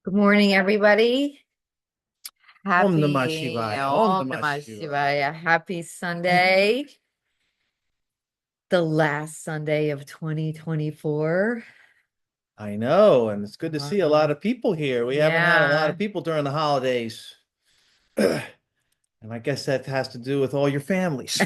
Good morning, everybody. Om Namah Happy Shivaya. Om Om Namah Namah Shivaya. Shivaya. Happy Sunday, the last Sunday of 2024. I know, and it's good to see a lot Wow. of people here. We haven't had a lot Yeah. of people during the holidays. And I guess that has to do with all your families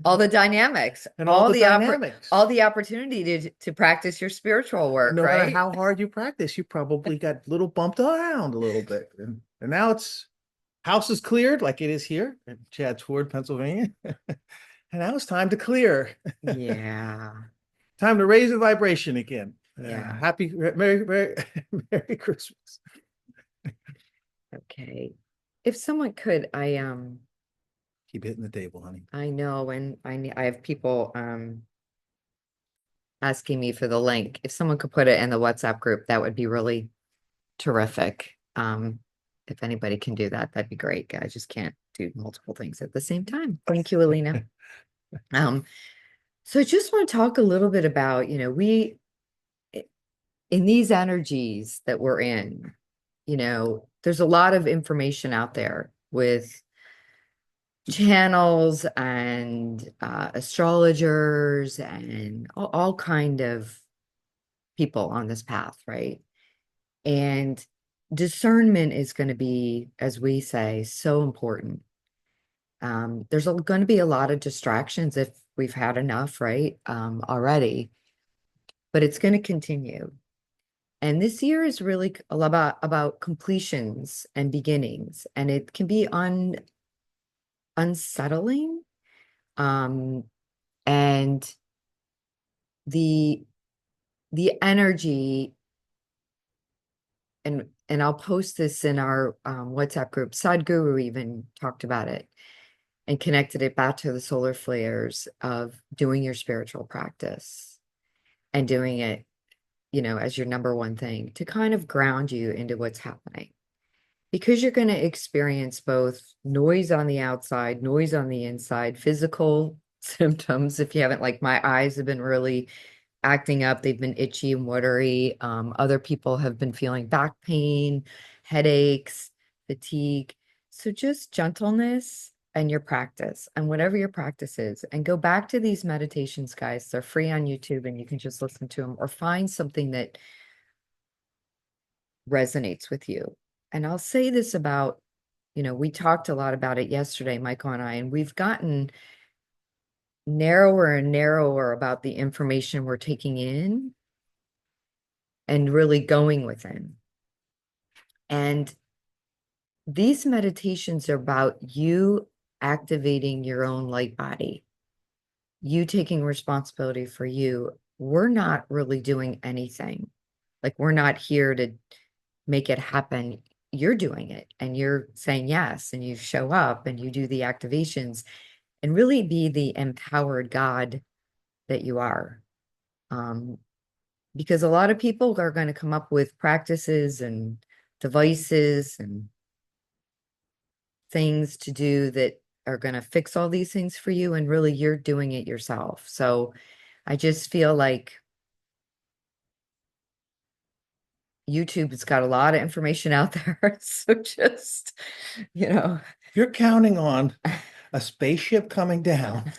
All the dynamics, and all the all dynamics. the opportunity to practice your spiritual work, No matter right? how hard you practice, you probably got a little bumped around a little bit. And now it's house is cleared like it is here in Chadsford, Pennsylvania. And now it's time to clear. Yeah. Time to raise the vibration again. Yeah. Merry Merry Christmas. Okay. If someone could, Keep hitting the table, honey. I know, and I have people asking me for the link. If someone could put it in the WhatsApp group, that would be really terrific. If anybody can do that, that'd be great. I just can't do multiple things at the same time. Thank you, Alina. Um, so I just want to talk a little bit about, we in these energies that we're in, there's a lot of information out there with channels and astrologers and all kind of people on this path, right? And discernment is going to be, as we say, so important. There's going to be a lot of distractions if we've had enough, right? Already, but it's going to continue. And this year is really about completions and beginnings, and it can be unsettling. Um, and the the energy, and I'll post this in our WhatsApp group. Sadhguru even talked about it and connected it back to the solar flares of doing your spiritual practice and doing it, as your number one thing to kind of ground you into what's happening. Because you're going to experience both noise on the outside, noise on the inside, physical symptoms. If you haven't, like my eyes have been really acting up, they've been itchy and watery. Other people have been feeling back pain, headaches, fatigue. So just gentleness and your practice and whatever your practice is. And go back to these meditations, guys. They're free on YouTube and you can just listen to them or find something that resonates with you. And I'll say this about, we talked a lot about it yesterday, Michael and I, and we've gotten narrower and narrower about the information we're taking in and really going within. And these meditations are about you activating your own light body, you taking responsibility for you. We're not really doing anything. Like, we're not here to make it happen. You're doing it and you're saying yes, and you show up and you do the activations and really be the empowered God that you are. Um, because a lot of people are going to come up with practices and devices and things to do that are going to fix all these things for you. And really, you're doing it yourself. So I just feel like YouTube has got a lot of information out there. So just, you know, You're counting on a spaceship coming down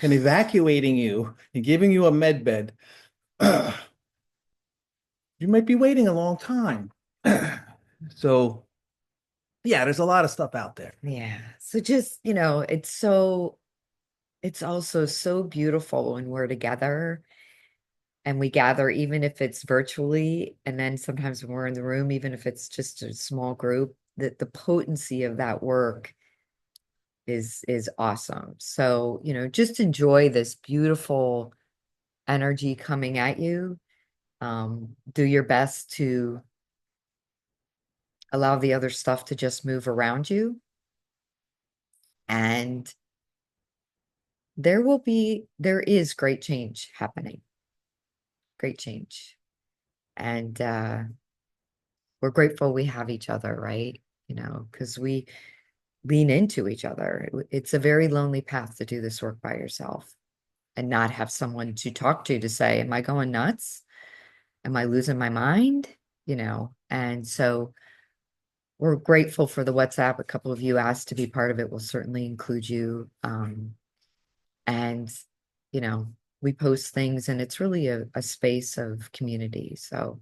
and evacuating you and giving you a med bed. You might be waiting a long time. So, yeah, there's a lot of stuff out there. yeah. So just, it's also so beautiful when we're together and we gather, even if it's virtually, and then sometimes when we're in the room, even if it's just a small group, that the potency of that work is awesome. So, just enjoy this beautiful energy coming at you. Do your best to allow the other stuff to just move around you. And there is great change happening, great change. And we're grateful we have each other, right? Because we lean into each other. It's a very lonely path to do this work by yourself and not have someone to talk to say, am I going nuts? Am I losing my mind? And so we're grateful for the WhatsApp. A couple of you asked to be part of it. We'll certainly include you. And, you know, we post things and it's really a space of community. So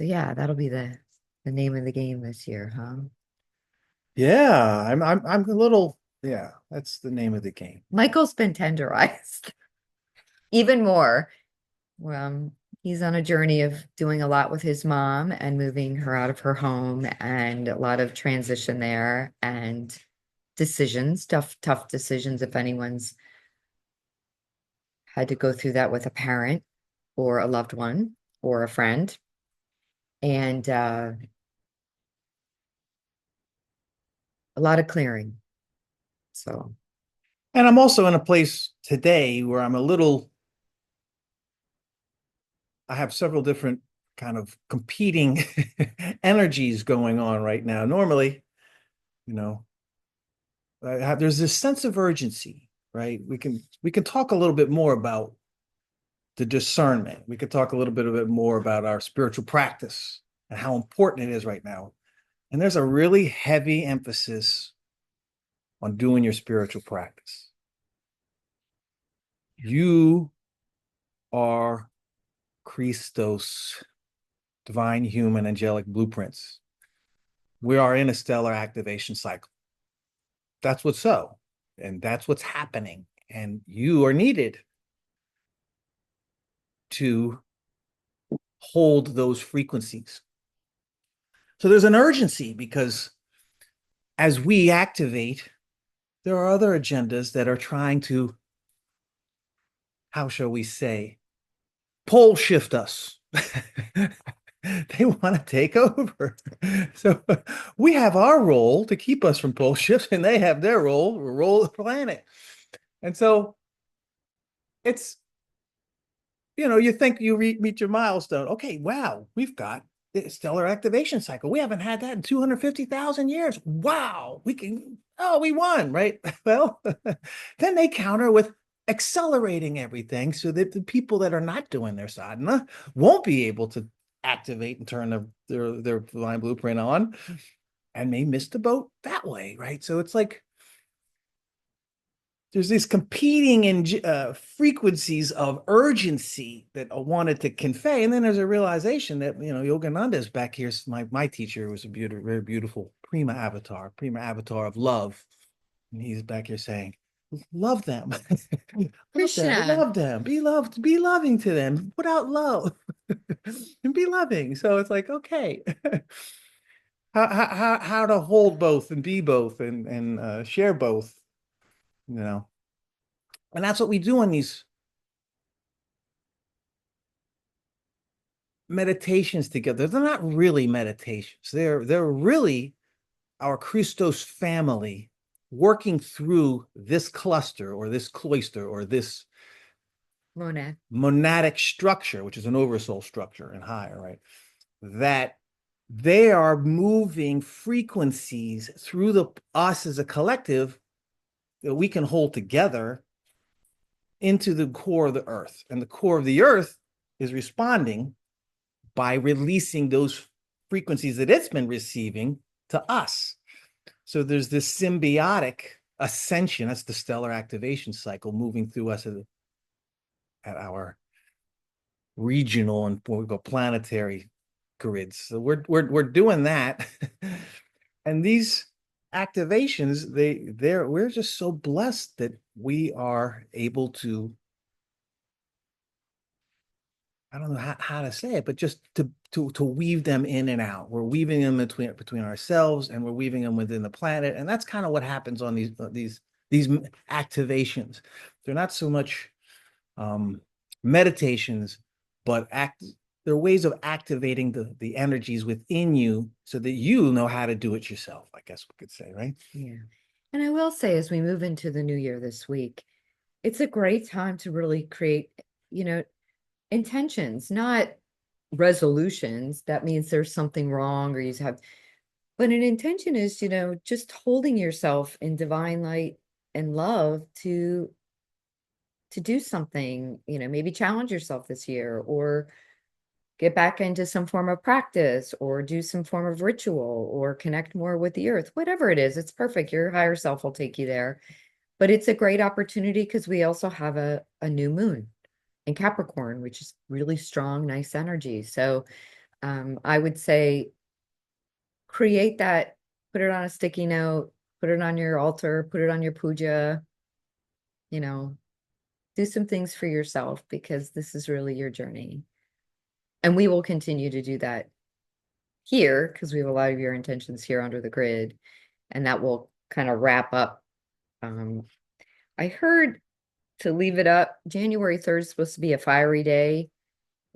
yeah, that'll be the name of the game this year, huh? Yeah, I'm a little, yeah, that's the name of the game. Michael's been tenderized even more. He's on a journey of doing a lot with his mom and moving her out of her home and a lot of transition there and decisions, tough decisions if anyone's had to go through that with a parent or a loved one or a friend. And a lot of clearing. So And I'm also in a place today where I have several different kind of competing energies going on right now. Normally, you know, there's this sense of urgency, right? We can talk a little bit more about the discernment. We could talk a little bit more about our spiritual practice and how important it is right now. And there's a really heavy emphasis on doing your spiritual practice. You are Krystos, divine, human, angelic blueprints. We are in a stellar activation cycle. That's what's so, and that's what's happening. And you are needed to hold those frequencies. So there's an urgency because as we activate, there are other agendas that are trying to, how shall we say, pole shift us. They want to take over. So we have our role to keep us from pole shifts, and they have their role to roll the planet. And so it's, you think you meet your milestone. Okay, wow, we've got the stellar activation cycle. We haven't had that in 250,000 years. Wow, we won, right? Well, then they counter with accelerating everything so that the people that are not doing their sadhana won't be able to activate and turn their divine blueprint on and may miss the boat that way, right? So it's like there's these competing frequencies of urgency that I wanted to convey, and then there's a realization that Yogananda is back here. My teacher was a very beautiful prima avatar of love, and he's back here saying, "Love them, Krishna, love them, be loved, be loving to them, put out love, and be loving." So it's like, okay, how to hold both and be both and share both, you know. And that's what we do in these meditations together. They're not really meditations. They're really our Christos family working through this cluster or this cloister or this Mona. monadic structure, which is an oversoul structure and higher, right? That they are moving frequencies through us as a collective that we can hold together into the core of the earth. And the core of the earth is responding by releasing those frequencies that it's been receiving to us. So there's this symbiotic ascension. That's the stellar activation cycle moving through us at our regional and what we call planetary grids. So we're doing that. And these activations, we're just so blessed that we are able to, I don't know how to say it, but just to weave them in and out. We're weaving them between ourselves, and we're weaving them within the planet, and that's kind of what happens on these activations. They're not so much meditations, but they're ways of activating the energies within you so that you know how to do it yourself, I guess we could say, right? Yeah. And I will say, as we move into the new year this week, it's a great time to really create, intentions, not resolutions. That means there's something wrong or you have, but an intention is, just holding yourself in divine light and love to do something, maybe challenge yourself this year or get back into some form of practice or do some form of ritual or connect more with the earth, whatever it is, it's perfect. Your higher self will take you there. But it's a great opportunity because we also have a new moon in Capricorn, which is really strong, nice energy. So I would say create that, put it on a sticky note, put it on your altar, put it on your puja, you know, do some things for yourself because this is really your journey. And we will continue to do that here because we have a lot of your intentions here under the grid. And that will kind of wrap up. Um, I heard to leave it up. January 3rd is supposed to be a fiery day,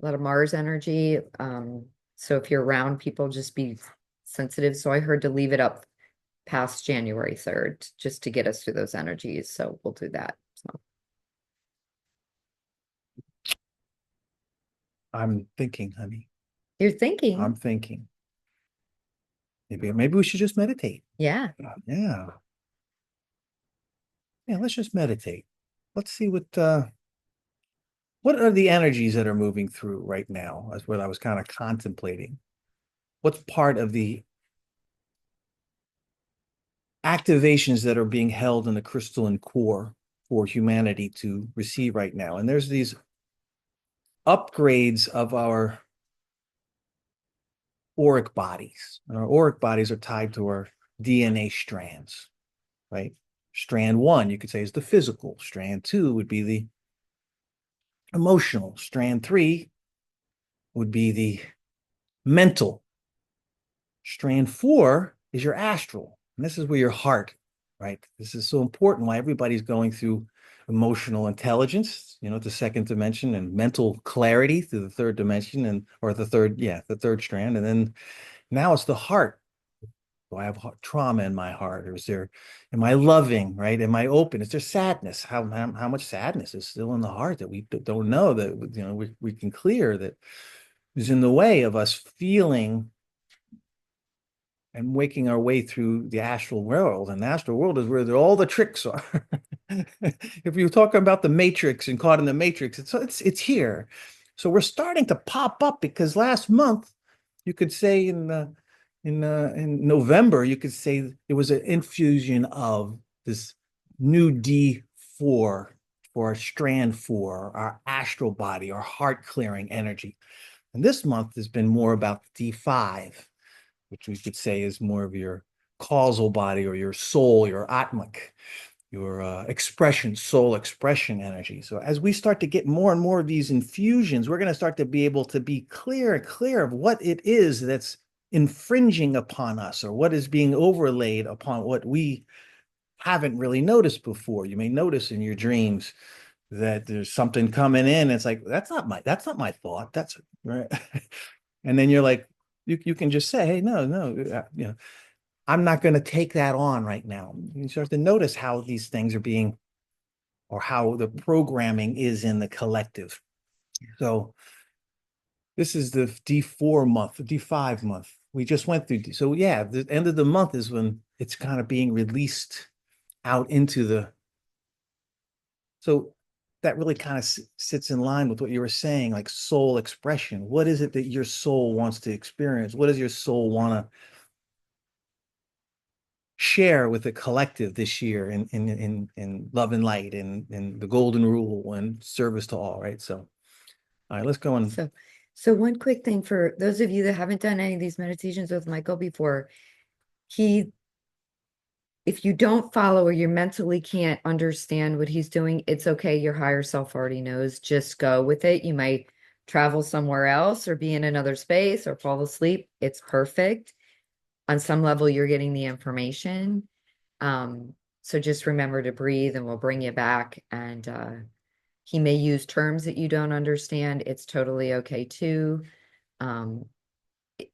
a lot of Mars energy. So if you're around people, just be sensitive. So I heard to leave it up past January 3rd just to get us through those energies. So we'll do that. So I'm thinking, honey. you're thinking, I'm thinking. Maybe we should just meditate. yeah. Yeah. Yeah, let's just meditate. Let's see what are the energies that are moving through right now? That's what I was kind of contemplating. What's part of the activations that are being held in the crystalline core for humanity to receive right now? And there's these upgrades of our auric bodies. And our auric bodies are tied to our DNA strands, right? Strand one, you could say, is the physical. Strand two would be the emotional. Strand three would be the mental. Strand four is your astral. And this is where your heart, right? This is so important why everybody's going through emotional intelligence, the second dimension, and mental clarity through the third dimension, or the third strand. And then now it's the heart. Do I have trauma in my heart? Or am I loving, right? Am I open? Is there sadness? How much sadness is still in the heart that we don't know, that, we can clear, that is in the way of us feeling and waking our way through the astral world. And the astral world is where all the tricks are. If you're talking about the matrix and caught in the matrix, it's here. So we're starting to pop up because last month, you could say in November, you could say it was an infusion of this new D4 for our strand four, our astral body, our heart clearing energy. And this month has been more about D5, which we could say is more of your causal body or your soul, your atmic, your soul expression energy. So as we start to get more and more of these infusions, we're going to start to be able to be clear of what it is that's infringing upon us, or what is being overlaid upon what we haven't really noticed before. You may notice in your dreams that there's something coming in. It's like, that's not my thought. That's right. And then you're like, you can just say, hey, no, I'm not going to take that on right now. You start to notice how these things are being, or how the programming is in the collective. So this is the D4 month, the D5 month. We just went through. So yeah, the end of the month is when it's kind of being released out into the. So that really kind of sits in line with what you were saying, like soul expression. What is it that your soul wants to experience? What does your soul want to share with the collective this year in love and light, and in the golden rule and service to all, right? So, all right, let's go on. So one quick thing for those of you that haven't done any of these meditations with Michael before, if you don't follow or you mentally can't understand what he's doing, it's okay. Your higher self already knows. Just go with it. You might travel somewhere else or be in another space or fall asleep. It's perfect. On some level, you're getting the information. So just remember to breathe and we'll bring you back. And he may use terms that you don't understand. It's totally okay too. Um,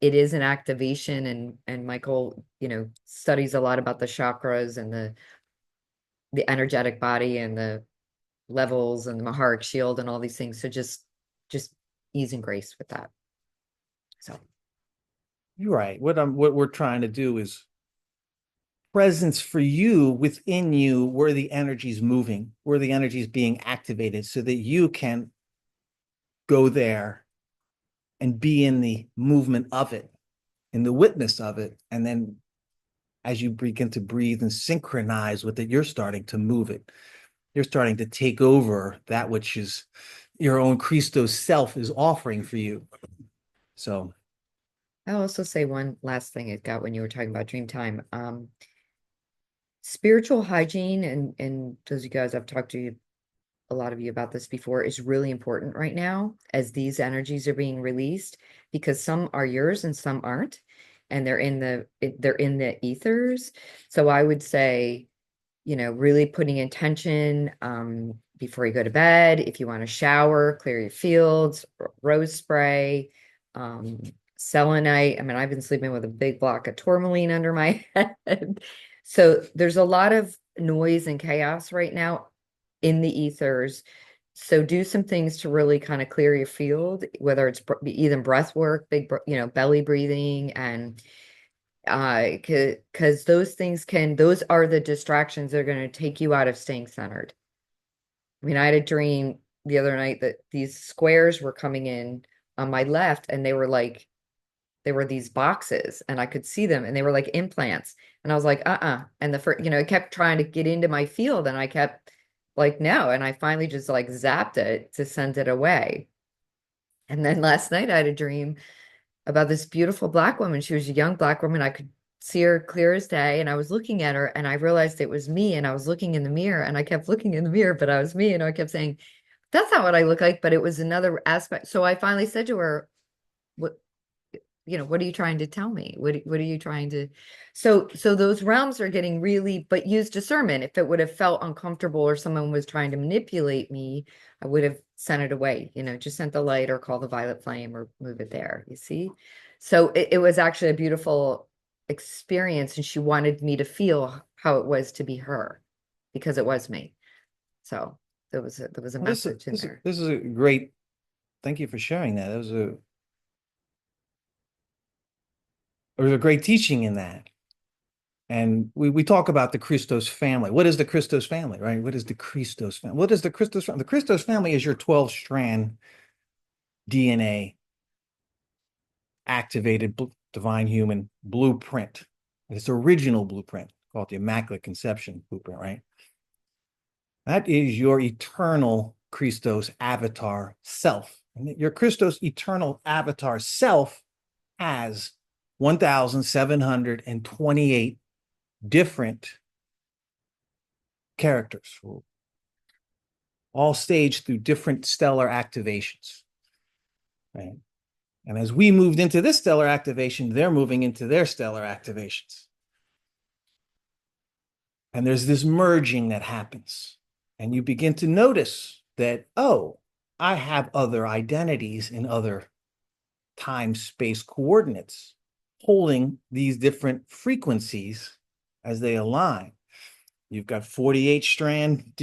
it is an activation, and Michael, studies a lot about the chakras and the energetic body and the levels and the Maharic shield and all these things. So just ease and grace with that. So You're right. What we're trying to do is presence for you within you, where the energy's moving, where the energy's being activated, so that you can go there and be in the movement of it, in the witness of it. And then as you begin to breathe and synchronize with it, you're starting to move it. You're starting to take over that which is your own Krystos self is offering for you. So I'll also say one last thing it got when you were talking about dream time. Spiritual hygiene, and those of you guys I've talked to you, a lot of you about this before, is really important right now as these energies are being released, because some are yours and some aren't, and they're in the ethers. So I would say, really putting intention before you go to bed. If you want to shower, clear your fields, rose spray, um, selenite. I mean, I've been sleeping with a big block of tourmaline under my head. So there's a lot of noise and chaos right now in the ethers. So do some things to really kind of clear your field, whether it's either breath work, belly breathing, and because those are the distractions that are going to take you out of staying centered. I mean, I had a dream the other night that these squares were coming in on my left, and they were these boxes, and I could see them, and they were like implants. And I was like, and the first, it kept trying to get into my field, and I kept like, no. And I finally just like zapped it to send it away. And then last night I had a dream about this beautiful black woman. She was a young black woman. I could see her clear as day. And I was looking at her, and I realized it was me. And I was looking in the mirror, and I kept looking in the mirror, but I was me. And I kept saying, that's not what I look like, but it was another aspect. So I finally said to her, what, what are you trying to tell me? What are you trying to? So those realms are getting really, but use discernment. If it would have felt uncomfortable or someone was trying to manipulate me, I would have sent it away, just sent the light or call the violet flame or move it there. You see? So it was actually a beautiful experience, and she wanted me to feel how it was to be her, because it was me. So there was a well, this, message in this, there. this is a great, thank you for sharing that. There was a great teaching in that. And we talk about the Krystos family. What is the Krystos family, right? What is the Krystos family? What is the Krystos family? The Krystos family is your 12-strand DNA activated divine human blueprint. It's original blueprint called the Immaculate Conception blueprint, right? That is your eternal Krystos avatar self. And your Krystos eternal avatar self has 1,728 different characters, all staged through different stellar activations. Right? And as we moved into this stellar activation, they're moving into their stellar activations. And there's this merging that happens. And you begin to notice that, oh, I have other identities in other time space coordinates holding these different frequencies as they align. You've got 48 strand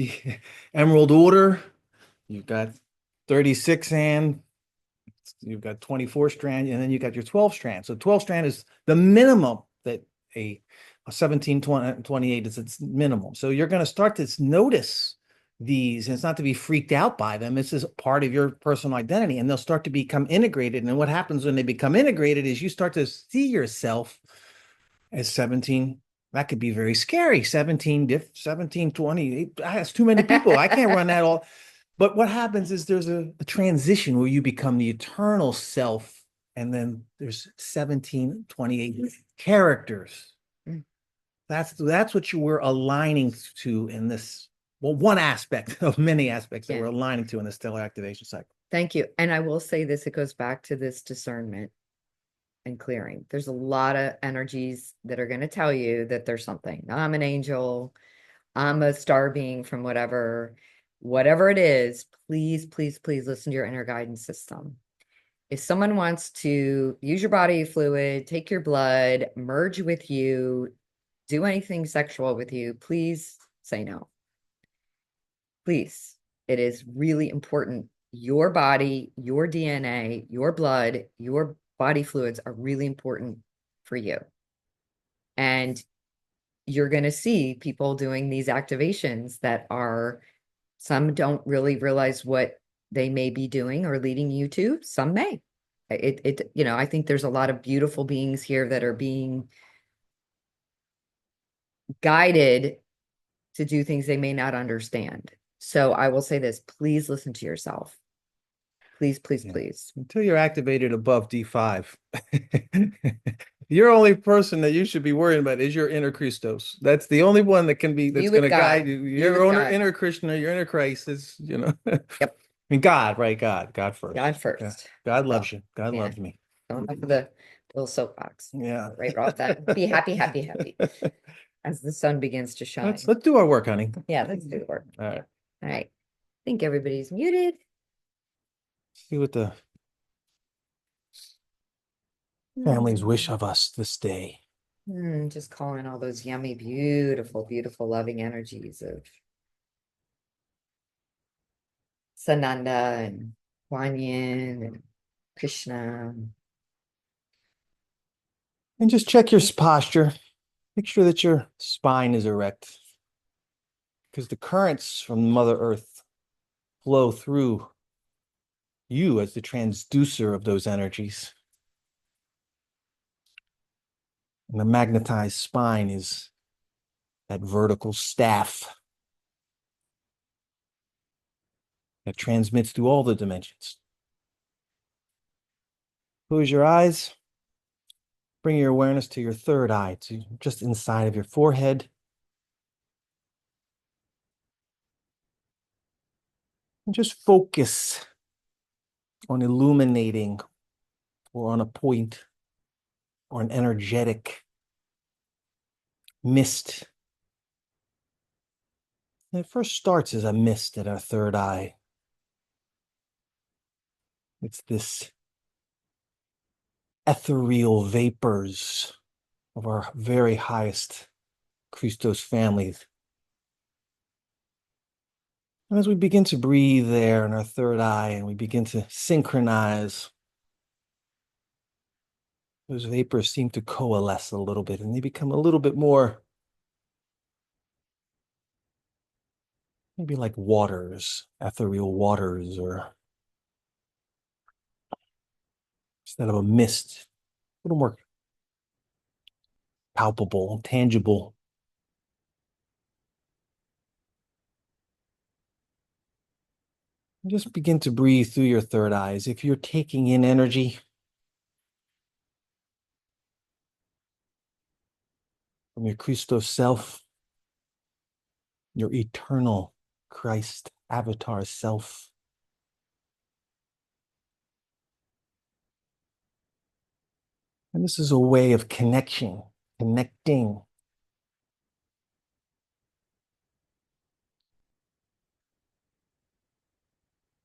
emerald order, you've got 36 and you've got 24 strand, and then you got your 12 strand. So 12 strand is the minimum that a 1728 is its minimum. So you're going to start to notice these, and it's not to be freaked out by them. This is part of your personal identity, and they'll start to become integrated. And what happens when they become integrated is you start to see yourself as 17. That could be very scary. 1728. That's too many people. I can't run that all. But what happens is there's a transition where you become the eternal self, and then there's 1728 characters. Mm. That's what you were aligning to in this. Well, one aspect of many aspects that Yeah. we're aligning to in the stellar activation cycle. Thank you. And I will say this, it goes back to this discernment and clearing. There's a lot of energies that are going to tell you that there's something. I'm an angel. I'm a star being from whatever it is. Please, please, please listen to your inner guidance system. If someone wants to use your body fluid, take your blood, merge with you, do anything sexual with you, please say no. Please. It is really important. Your body, your DNA, your blood, your body fluids are really important for you. And you're going to see people doing these activations that some don't really realize what they may be doing or leading you to. Some may. I think there's a lot of beautiful beings here that are being guided to do things they may not understand. So I will say this, please listen to yourself. Please, please, Yeah. please. Until you're activated above D5. Your only person that you should be worrying about is your inner Krystos. That's the only one that can be that's Be going with to guide God. you. Be Your with own God. inner Krishna, your inner Christ is, I Yep. mean, God, right? God first. God Yeah. first. God So, loves you. God yeah. loves me. Going off of the little soapbox. Yeah. Right off that. Be happy, happy, happy as the sun begins to shine. Let's do our work, honey. Yeah, let's do the work. All Yeah. right. All right. I think everybody's muted. See what the families wish of us this day. Just calling all those yummy, beautiful, beautiful, loving energies of Sananda and Kuan Yin and Krishna. And just check your posture. Make sure that your spine is erect because the currents from Mother Earth flow through you as the transducer of those energies. And the magnetized spine is that vertical staff that transmits through all the dimensions. Close your eyes. Bring your awareness to your third eye, to just inside of your forehead. And just focus on illuminating or on a point or an energetic mist. And it first starts as a mist at our third eye. It's this ethereal vapors of our very highest Krystos families. And as we begin to breathe there in our third eye and we begin to synchronize, those vapors seem to coalesce a little bit and they become a little bit more maybe like waters, ethereal waters, or instead of a mist, a little more palpable, tangible. Just begin to breathe through your third eye as if you're taking in energy from your Christos self, your eternal Christ avatar self. And this is a way of connecting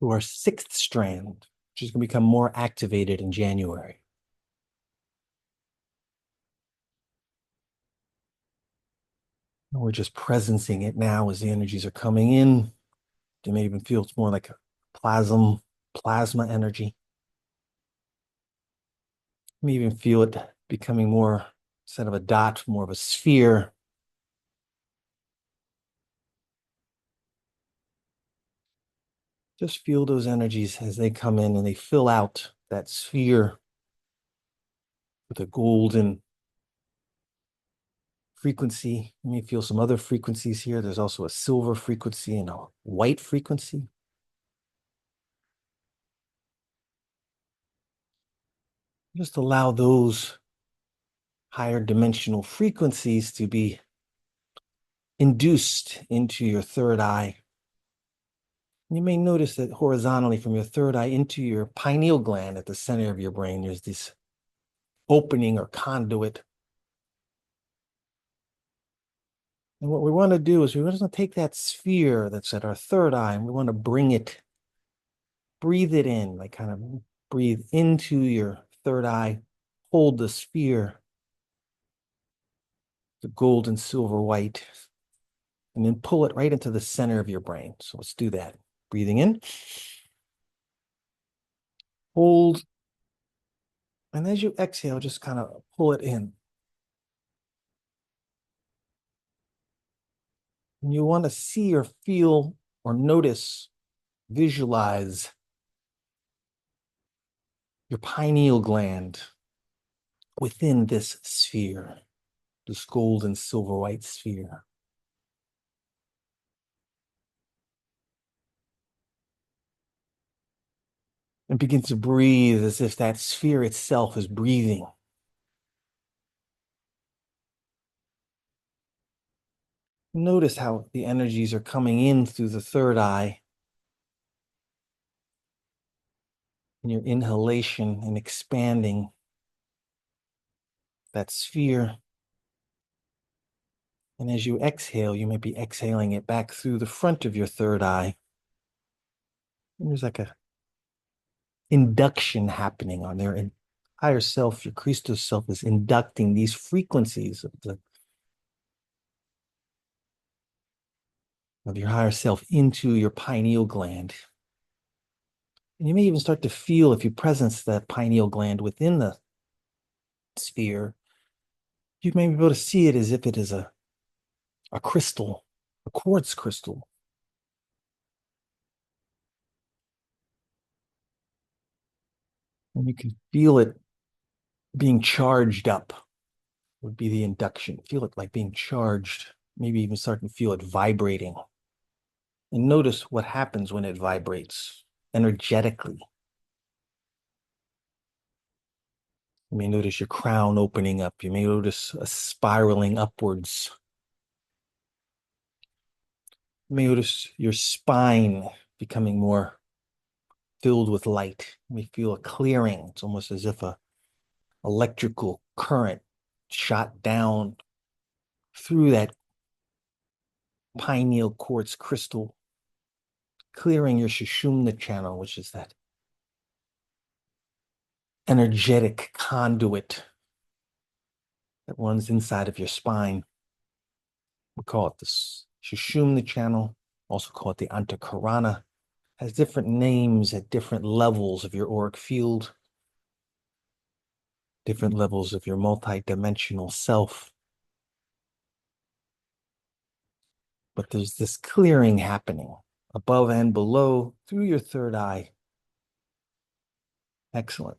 to our sixth strand, which is going to become more activated in January. And we're just presencing it now as the energies are coming in. You may even feel it's more like a plasma energy. You may even feel it becoming more, instead of a dot, more of a sphere. Just feel those energies as they come in and they fill out that sphere with a golden frequency. You may feel some other frequencies here. There's also a silver frequency and a white frequency. Just allow those higher dimensional frequencies to be induced into your third eye. You may notice that horizontally from your third eye into your pineal gland at the center of your brain, there's this opening or conduit. And what we want to do is we want to take that sphere that's at our third eye and we want to breathe it in, like kind of breathe into your third eye, hold the sphere, the gold and silver white, and then pull it right into the center of your brain. So let's do that. Breathing in, hold, and as you exhale, just kind of pull it in. And you want to see or feel or notice, visualize your pineal gland within this sphere, this gold and silver white sphere. And begin to breathe as if that sphere itself is breathing. Notice how the energies are coming in through the third eye. And your inhalation and expanding that sphere. And as you exhale, you may be exhaling it back through the front of your third eye. And there's like a induction happening on there. And higher self, your Krystos self, is inducting these frequencies of your higher self into your pineal gland. And you may even start to feel, if you presence that pineal gland within the sphere, you may be able to see it as if it is a crystal, a quartz crystal. And you can feel it being charged up, would be the induction. Feel it like being charged, maybe even starting to feel it vibrating. And notice what happens when it vibrates energetically. You may notice your crown opening up. You may notice a spiraling upwards. You may notice your spine becoming more filled with light. You may feel a clearing. It's almost as if a electrical current shot down through that pineal quartz crystal, clearing your Sushumna channel, which is that energetic conduit that runs inside of your spine. We call it the Sushumna channel, also call it the Antakarana. Has different names at different levels of your auric field, different levels of your multi-dimensional self. But there's this clearing happening above and below through your third eye. Excellent.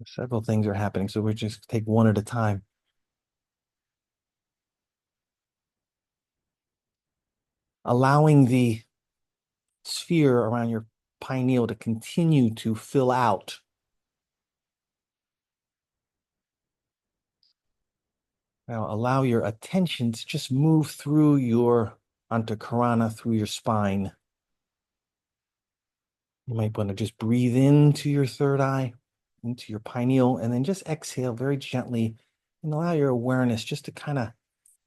Several things are happening, so we'll just take one at a time. Allowing the sphere around your pineal to continue to fill out. Now allow your attention to just move through your antakarana, through your spine. You might want to just breathe into your third eye, into your pineal, and then just exhale very gently and allow your awareness just to kind of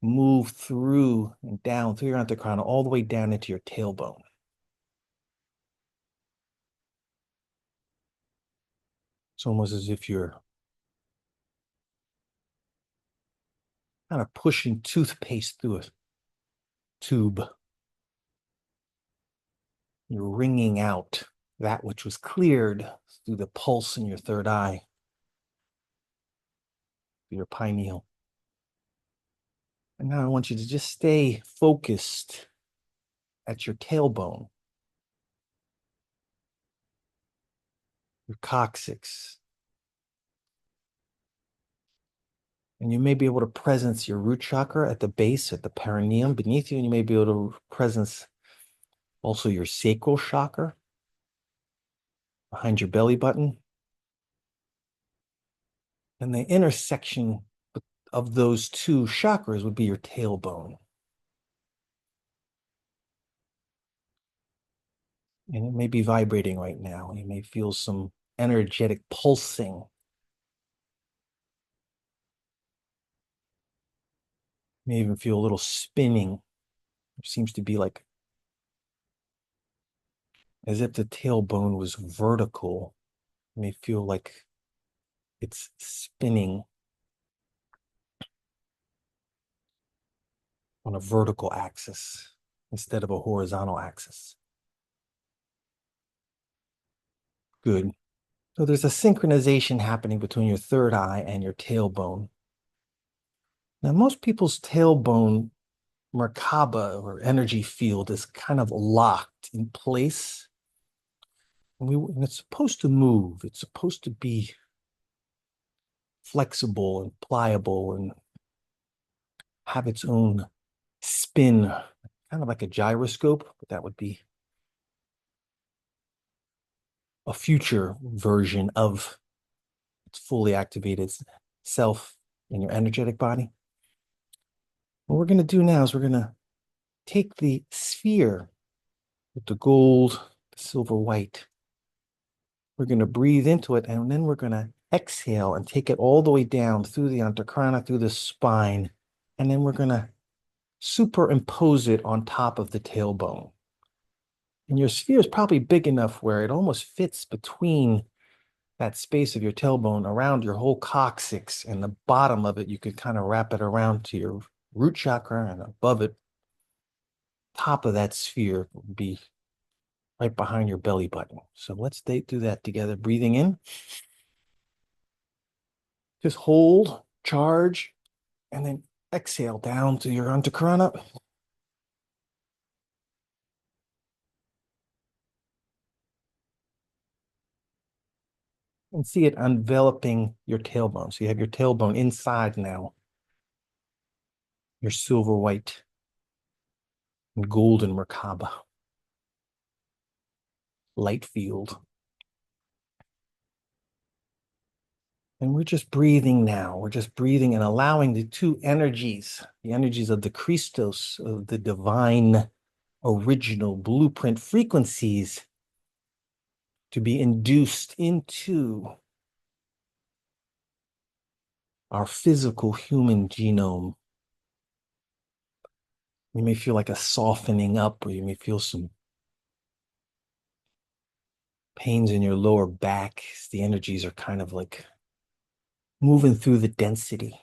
move through and down through your antakarana all the way down into your tailbone. It's almost as if you're kind of pushing toothpaste through a tube. You're wringing out that which was cleared through the pulse in your third eye, through your pineal. And now I want you to just stay focused at your tailbone, your coccyx. And you may be able to presence your root chakra at the base, at the perineum beneath you, and you may be able to presence also your sacral chakra behind your belly button. And the intersection of those two chakras would be your tailbone. And it may be vibrating right now. You may feel some energetic pulsing. You may even feel a little spinning. It seems to be like as if the tailbone was vertical. You may feel like it's spinning on a vertical axis instead of a horizontal axis. Good. So there's a synchronization happening between your third eye and your tailbone. Now, most people's tailbone Merkaba or energy field is kind of locked in place. And it's supposed to move. It's supposed to be flexible and pliable and have its own spin, kind of like a gyroscope, but that would be a future version of its fully activated self in your energetic body. What we're going to do now is we're going to take the sphere with the gold, the silver white. We're going to breathe into it, and then we're going to exhale and take it all the way down through the antakrana, through the spine, and then we're going to superimpose it on top of the tailbone. And your sphere is probably big enough where it almost fits between that space of your tailbone around your whole coccyx, and the bottom of it, you could kind of wrap it around to your root chakra, and above it, top of that sphere would be right behind your belly button. So let's do that together. Breathing in. Just hold, charge, and then exhale down to your antakrana. And see it enveloping your tailbone. So you have your tailbone inside now, your silver white and golden Merkaba light field. And we're just breathing now. We're just breathing and allowing the two energies, the energies of the Krystos, of the divine original blueprint frequencies, to be induced into our physical human genome. You may feel like a softening up, or you may feel some pains in your lower back. The energies are kind of like moving through the density.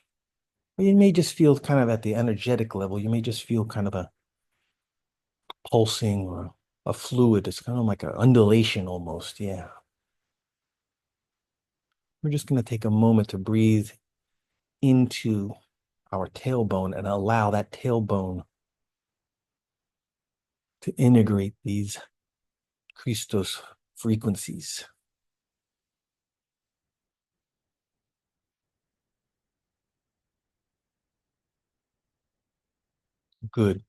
Or you may just feel kind of at the energetic level, you may just feel kind of a pulsing or a fluid. It's kind of like an undulation almost. Yeah. We're just going to take a moment to breathe into our tailbone and allow that tailbone to integrate these Krystos frequencies. Good.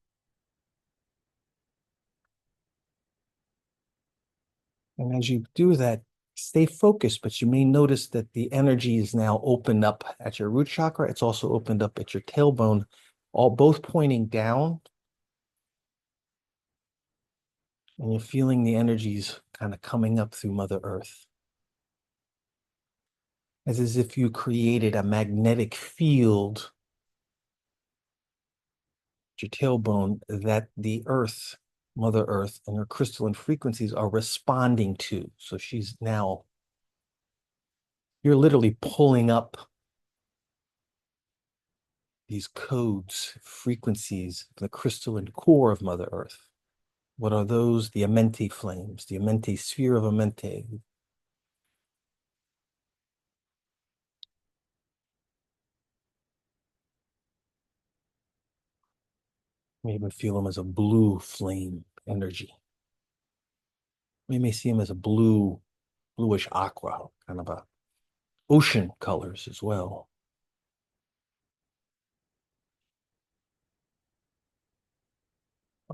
And as you do that, stay focused, but you may notice that the energy is now opened up at your root chakra. It's also opened up at your tailbone, all both pointing down. And you're feeling the energies kind of coming up through Mother Earth. As if you created a magnetic field at your tailbone that the Earth, Mother Earth, and her crystalline frequencies are responding to. So she's now, you're literally pulling up these codes, frequencies, the crystalline core of Mother Earth. What are those? The Amenti flames, the Amenti sphere of Amenti. You may even feel them as a blue flame energy. We may see them as a bluish aqua, kind of a ocean colors as well.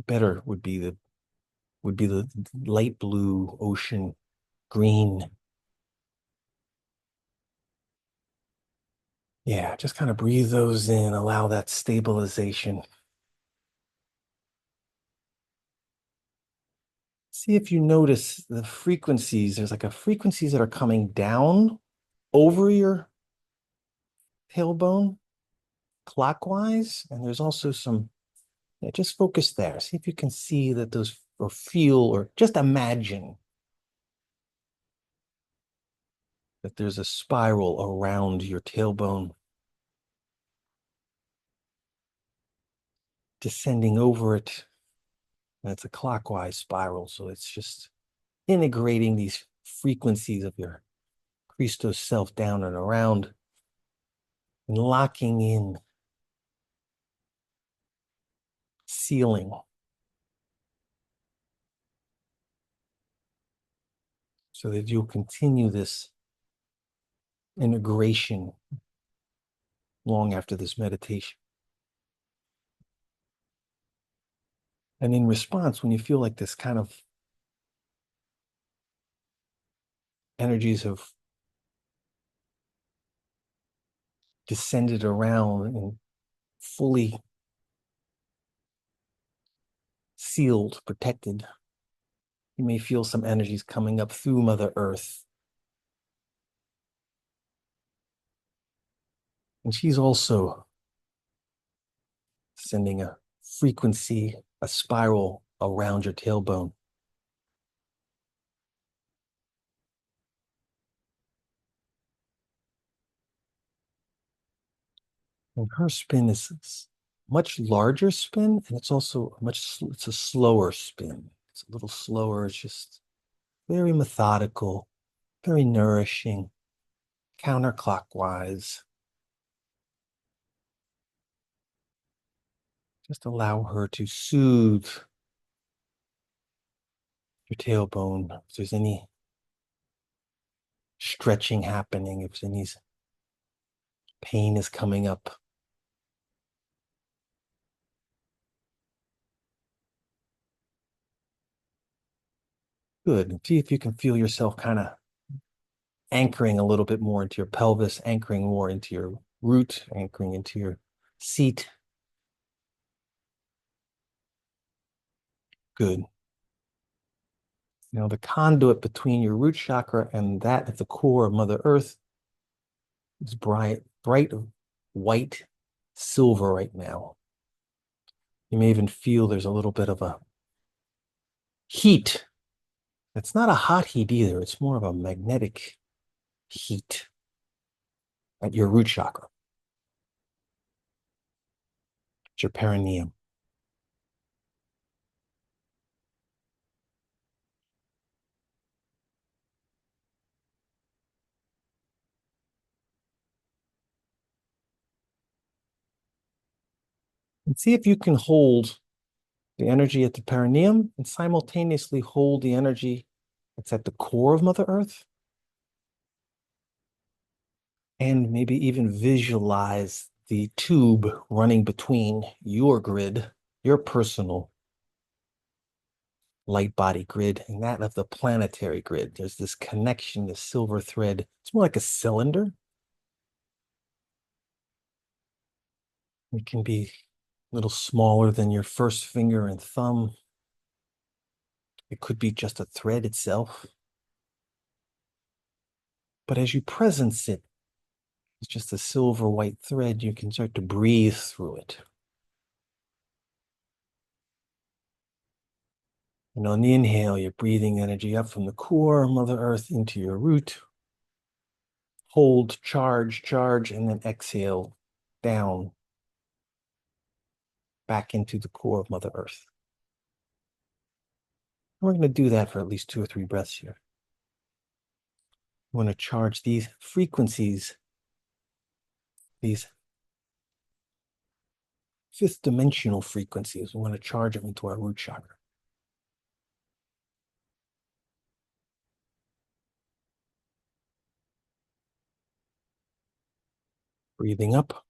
Better would be the light blue ocean green. Yeah, just kind of breathe those in, allow that stabilization. See if you notice the frequencies. There's like a frequencies that are coming down over your tailbone clockwise, and there's also some, yeah, just focus there. See if you can see that those, or feel, or just imagine that there's a spiral around your tailbone, descending over it. And it's a clockwise spiral. So it's just integrating these frequencies of your Krystos self down and around, and locking in sealing, so that you'll continue this integration long after this meditation. And in response, when you feel like this kind of energies have descended around and fully sealed, protected, you may feel some energies coming up through Mother Earth. And she's also sending a frequency, a spiral around your tailbone. And her spin is much larger spin, and it's also it's a slower spin. It's a little slower. It's just very methodical, very nourishing, counterclockwise. Just allow her to soothe your tailbone. If there's any stretching happening, if any pain is coming up. Good. See if you can feel yourself kind of anchoring a little bit more into your pelvis, anchoring more into your root, anchoring into your seat. Good. Now, the conduit between your root chakra and that at the core of Mother Earth is bright white silver right now. You may even feel there's a little bit of a heat. It's not a hot heat either. It's more of a magnetic heat at your root chakra, at your perineum. And see if you can hold the energy at the perineum and simultaneously hold the energy that's at the core of Mother Earth. And maybe even visualize the tube running between your grid, your personal light body grid, and that of the planetary grid. There's this connection, this silver thread. It's more like a cylinder. It can be a little smaller than your first finger and thumb. It could be just a thread itself. But as you presence it, it's just a silver white thread. You can start to breathe through it. And on the inhale, you're breathing energy up from the core, Mother Earth, into your root. Hold, charge, charge, and then exhale down back into the core of Mother Earth. We're going to do that for at least 2 or 3 breaths here. We want to charge these frequencies, these fifth dimensional frequencies. We want to charge them into our root chakra. Breathing up.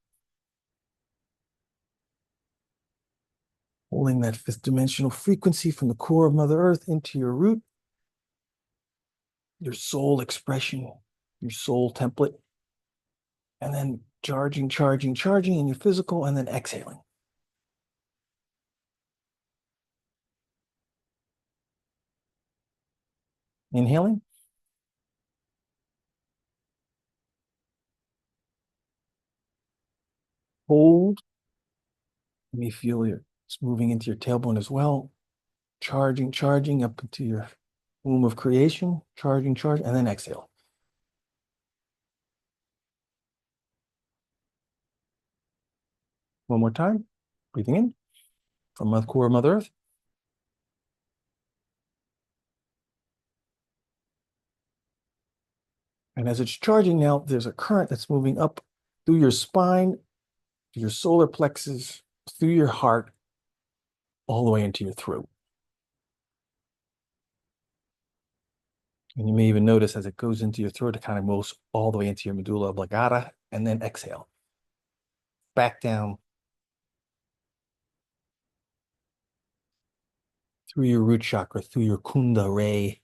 Holding that fifth dimensional frequency from the core of Mother Earth into your root, your soul expression, your soul template, and then charging, charging, charging in your physical, and then exhaling. Inhaling. Hold. Let me feel it's moving into your tailbone as well. Charging, charging up into your womb of creation. Charging, charge, and then exhale. One more time. Breathing in from the core of Mother Earth. And as it's charging now, there's a current that's moving up through your spine, your solar plexus, through your heart, all the way into your throat. And you may even notice as it goes into your throat, it kind of moves all the way into your medulla oblongata, and then exhale. Back down through your root chakra, through your kunda ray,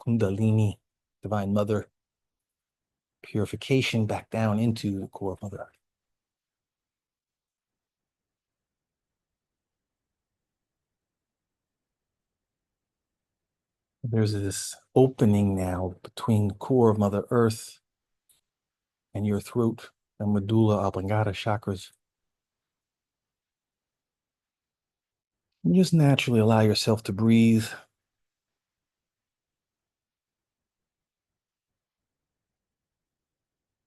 kundalini, divine mother, purification back down into the core of Mother Earth. There's this opening now between the core of Mother Earth and your throat and medulla oblongata chakras. And just naturally allow yourself to breathe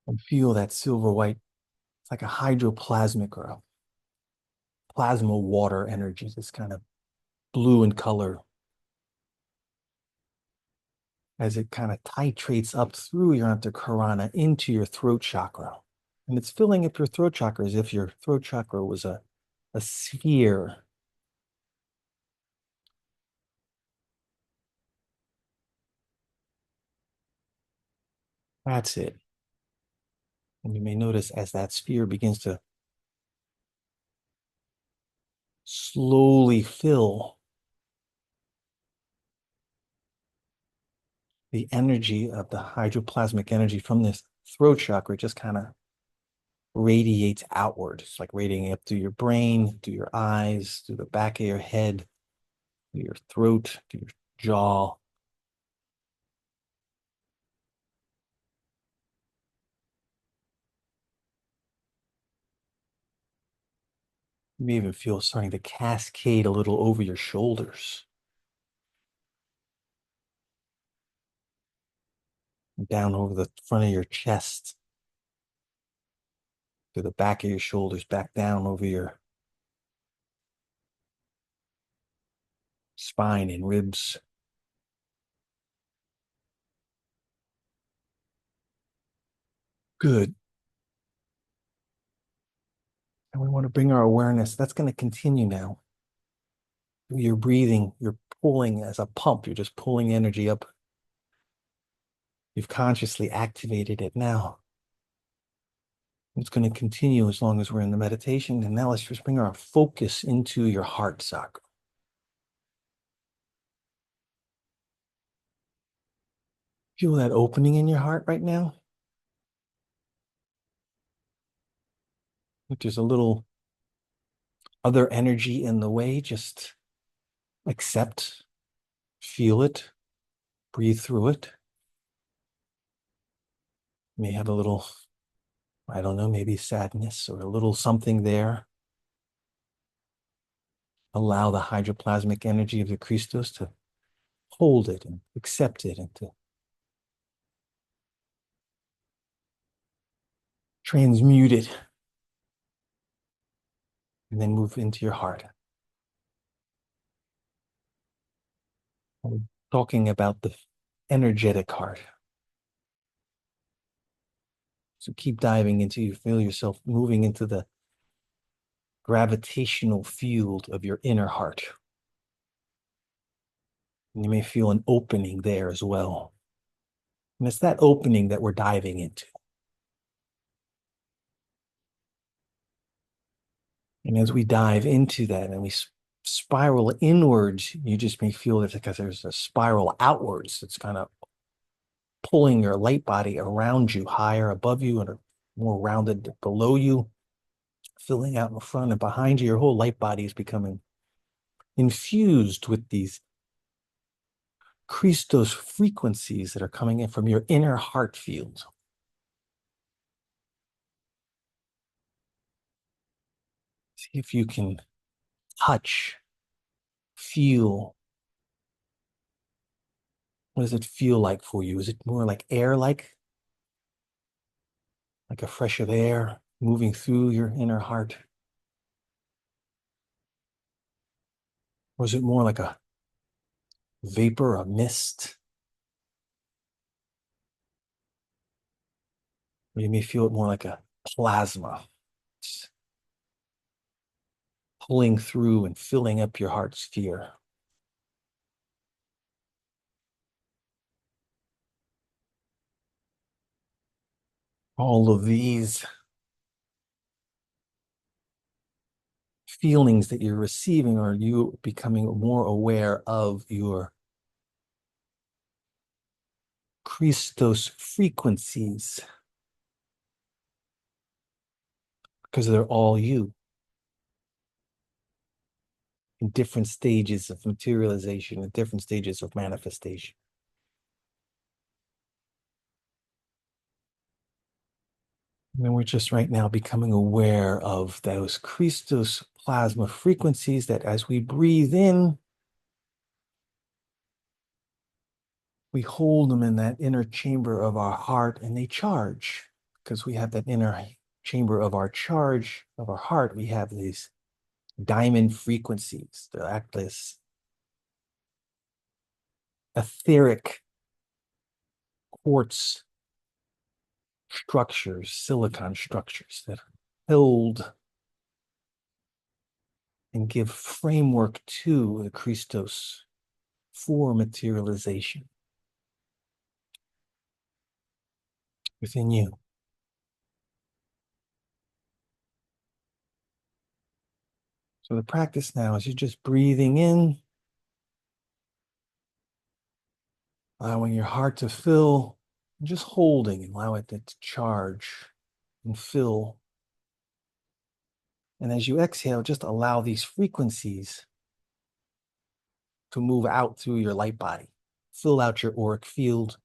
and feel that silver white. It's like a hydroplasmic or a plasma water energy, this kind of blue in color as it kind of titrates up through your antakarana into your throat chakra. And it's filling up your throat chakra as if your throat chakra was a sphere. That's it. And you may notice as that sphere begins to slowly fill, the energy of the hydroplasmic energy from this throat chakra just kind of radiates outward. It's like radiating up through your brain, through your eyes, through the back of your head, through your throat, through your jaw. You may even feel starting to cascade a little over your shoulders, down over the front of your chest, to the back of your shoulders, back down over your spine and ribs. Good. And we want to bring our awareness. That's going to continue now. You're breathing, you're pulling as a pump, you're just pulling energy up. You've consciously activated it now. It's going to continue as long as we're in the meditation. And now let's just bring our focus into your heart chakra. Feel that opening in your heart right now? If there's a little other energy in the way, just accept, feel it, breathe through it. You may have a little, I don't know, maybe sadness or a little something there. Allow the hydroplasmic energy of the Krystos to hold it and accept it and to transmute it and then move into your heart. We're talking about the energetic heart. So keep diving into, you feel yourself moving into the gravitational field of your inner heart. And you may feel an opening there as well. And it's that opening that we're diving into. And as we dive into that and we spiral inwards, you just may feel that because there's a spiral outwards. It's kind of pulling your light body around you, higher above you and more rounded below you, filling out in front and behind you. Your whole light body is becoming infused with these Krystos frequencies that are coming in from your inner heart field. See if you can touch, feel. What does it feel like for you? Is it more like air, like a fresh of air moving through your inner heart? Or is it more like a vapor, a mist? Or you may feel it more like a plasma. It's pulling through and filling up your heart sphere. All of these feelings that you're receiving are you becoming more aware of your Krystos frequencies because they're all you in different stages of materialization, in different stages of manifestation. And then we're just right now becoming aware of those Krystos plasma frequencies that as we breathe in, we hold them in that inner chamber of our heart and they charge because we have that inner chamber of our charge of our heart. We have these diamond frequencies. They're like this etheric quartz structures, silicon structures that hold and give framework to the Krystos for materialization within you. So the practice now is you're just breathing in, allowing your heart to fill, and just holding and allow it to charge and fill. And as you exhale, just allow these frequencies to move out through your light body. Fill out your auric field,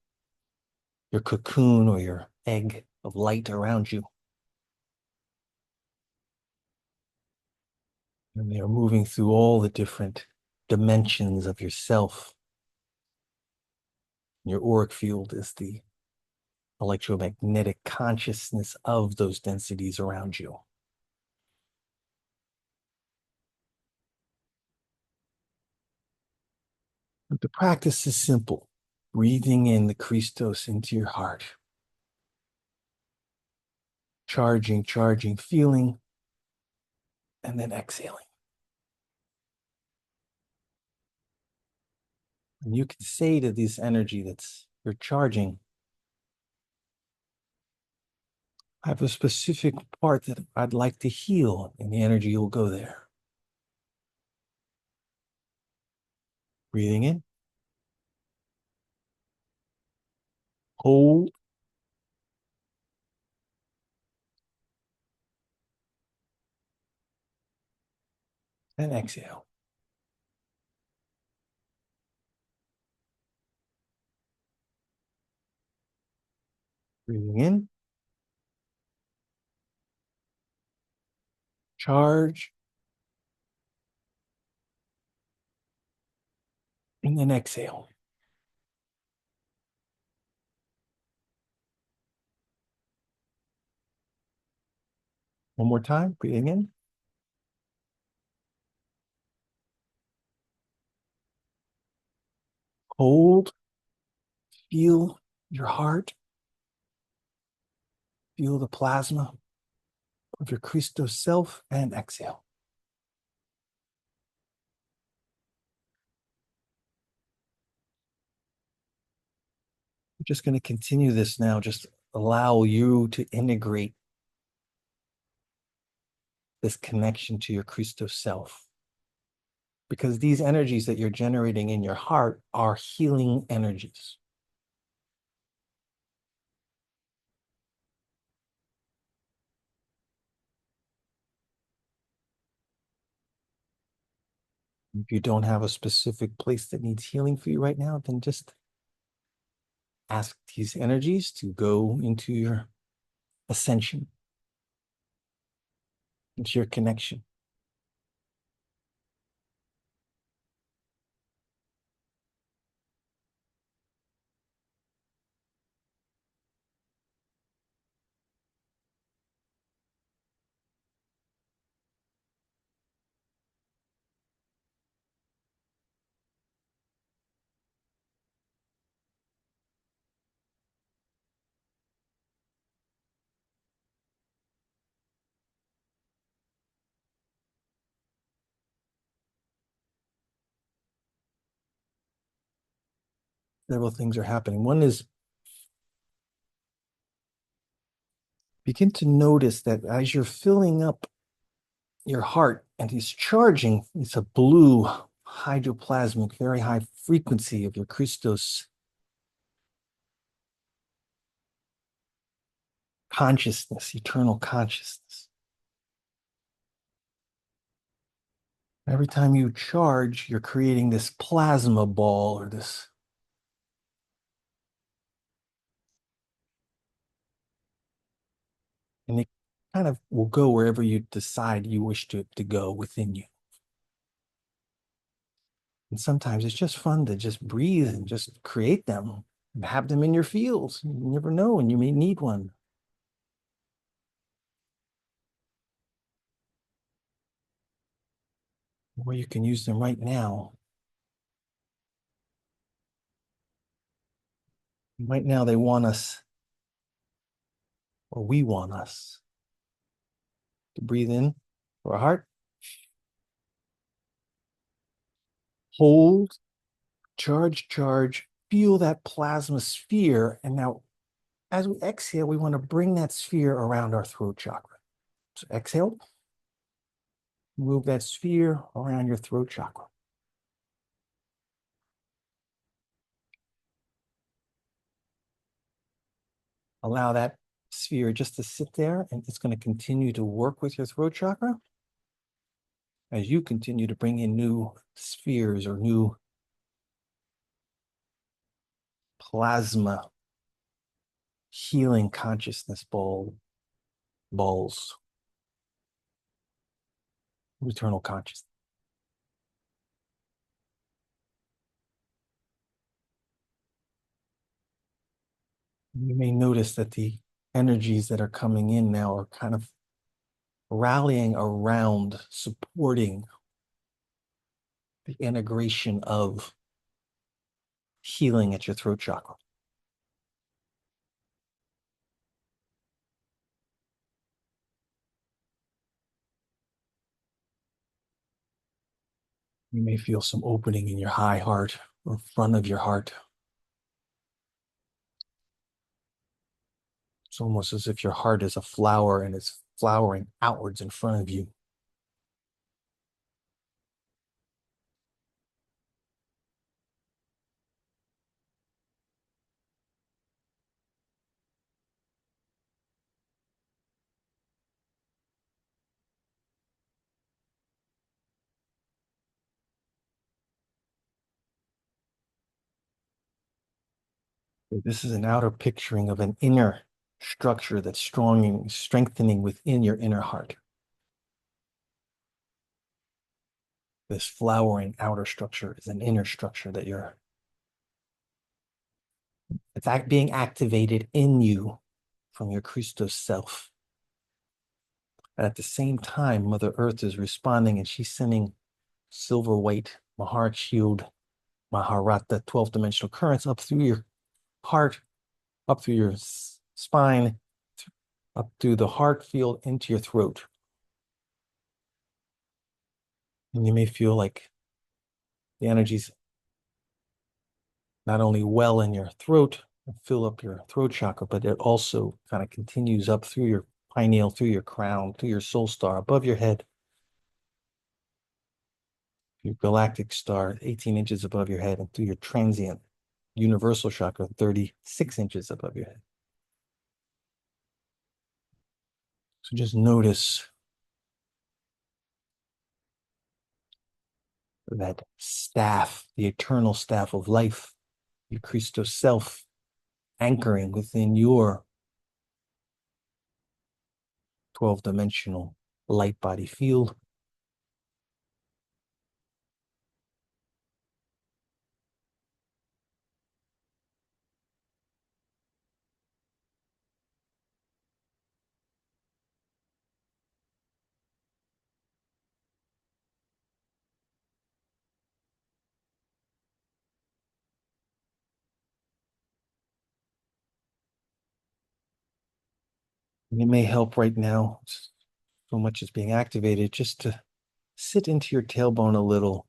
your cocoon or your egg of light around you. And they are moving through all the different dimensions of yourself. Your auric field is the electromagnetic consciousness of those densities around you. But the practice is simple. Breathing in the Krystos into your heart. Charging, charging, feeling, and then exhaling. And you can say to this energy that's you're charging, I have a specific part that I'd like to heal, and the energy will go there. Breathing in, hold, and exhale. Breathing in, charge, and then exhale. One more time, breathing in, hold, feel your heart, feel the plasma of your Krystos self, and exhale. We're just going to continue this now. Just allow you to integrate this connection to your Krystos self. Because these energies that you're generating in your heart are healing energies. If you don't have a specific place that needs healing for you right now, then just ask these energies to go into your ascension, into your connection. several things are happening. One is begin to notice that as you're filling up your heart and it's charging, it's a blue hydroplasmic, very high frequency of your Krystos consciousness, eternal consciousness. Every time you charge, you're creating this plasma ball or this. And it kind of will go wherever you decide you wish to go within you. And sometimes it's just fun to just breathe and just create them and have them in your fields. You never know, and you may need one. Or you can use them right now. Right now, they want us, or we want us, to breathe in for our heart, hold, charge, charge, feel that plasma sphere. And now, as we exhale, we want to bring that sphere around our throat chakra. So exhale, move that sphere around your throat chakra. Allow that sphere just to sit there, and it's going to continue to work with your throat chakra as you continue to bring in new spheres or new plasma healing consciousness balls, eternal consciousness. You may notice that the energies that are coming in now are kind of rallying around, supporting the integration of healing at your throat chakra. You may feel some opening in your high heart or front of your heart. It's almost as if your heart is a flower and it's flowering outwards in front of you. This is an outer picturing of an inner structure that's strengthening within your inner heart. This flowering outer structure is an inner structure that it's being activated in you from your Krystos self. And at the same time, Mother Earth is responding and she's sending silver white Mahar shield, Maharata 12 dimensional currents up through your heart, up through your spine, up through the heart field into your throat. And you may feel like the energies not only well in your throat, fill up your throat chakra, but it also kind of continues up through your pineal, through your crown, through your soul star, above your head, your galactic star, 18 inches above your head, and through your transient universal chakra, 36 inches above your head. So just notice that staff, the eternal staff of life, your Krystos self, anchoring within your 12-dimensional light body field. And it may help right now, so much is being activated, just to sit into your tailbone a little,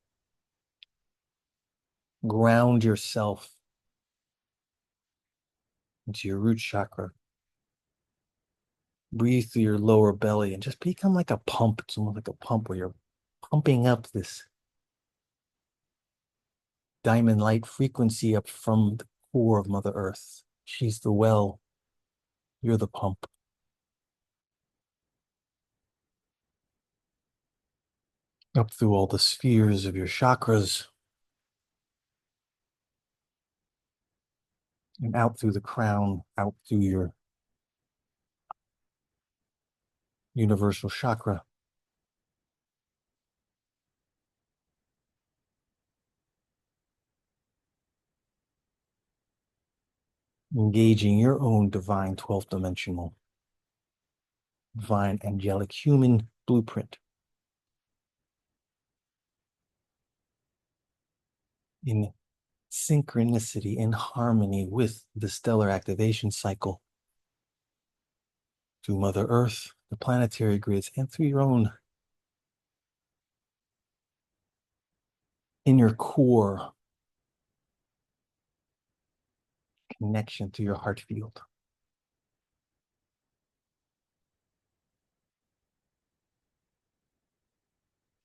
ground yourself into your root chakra. Breathe through your lower belly and just become like a pump. It's almost like a pump where you're pumping up this diamond light frequency up from the core of Mother Earth. She's the well, you're the pump. Up through all the spheres of your chakras and out through the crown, out through your universal chakra. Engaging your own divine 12th dimensional, divine angelic human blueprint in synchronicity, in harmony with the stellar activation cycle through Mother Earth, the planetary grids, and through your own inner core connection to your heart field.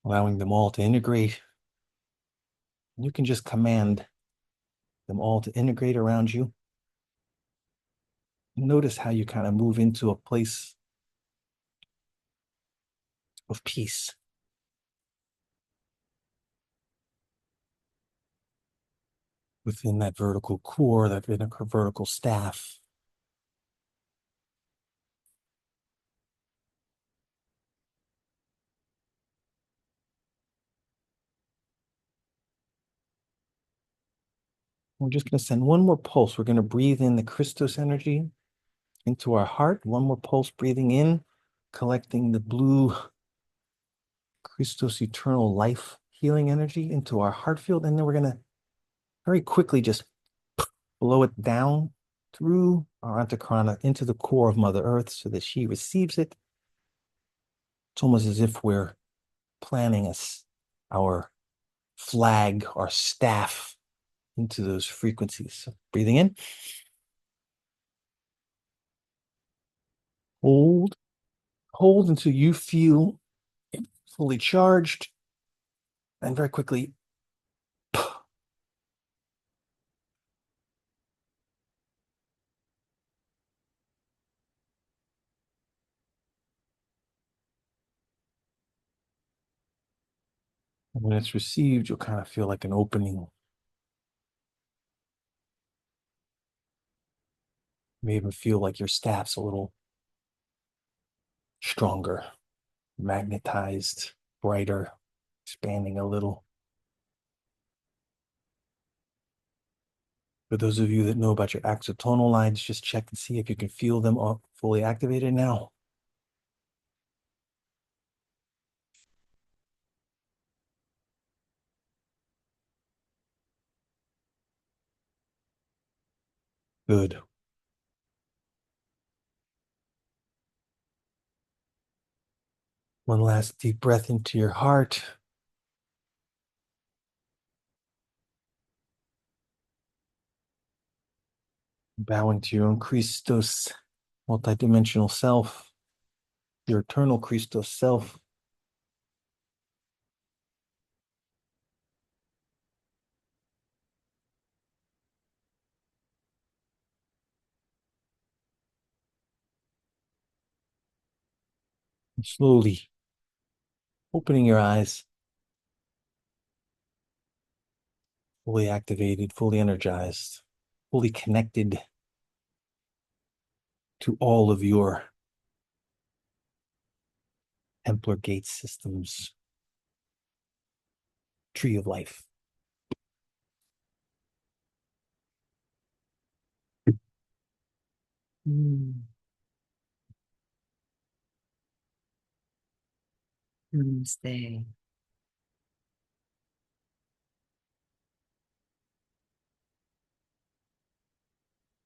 Allowing them all to integrate. You can just command them all to integrate around you. Notice how you kind of move into a place of peace. Within that vertical core, that vertical staff. We're just going to send one more pulse. We're going to breathe in the Krystos energy into our heart. One more pulse breathing in, collecting the blue Krystos eternal life healing energy into our heart field. And then we're going to very quickly just blow it down through our antakarana into the core of Mother Earth so that she receives it. It's almost as if we're planting our flag, our staff into those frequencies. So breathing in. Hold until you feel fully charged, and very quickly when it's received, you'll kind of feel like an opening. You may even feel like your staff's a little stronger, magnetized, brighter, expanding a little. For those of you that know about your axotonal lines, just check and see if you can feel them all fully activated now. Good. One last deep breath into your heart. Bowing to your own Krystos, multidimensional self, your eternal Krystos self. And slowly opening your eyes, fully activated, fully energized, fully connected to all of your Templar Gate systems, tree of life. Namaste.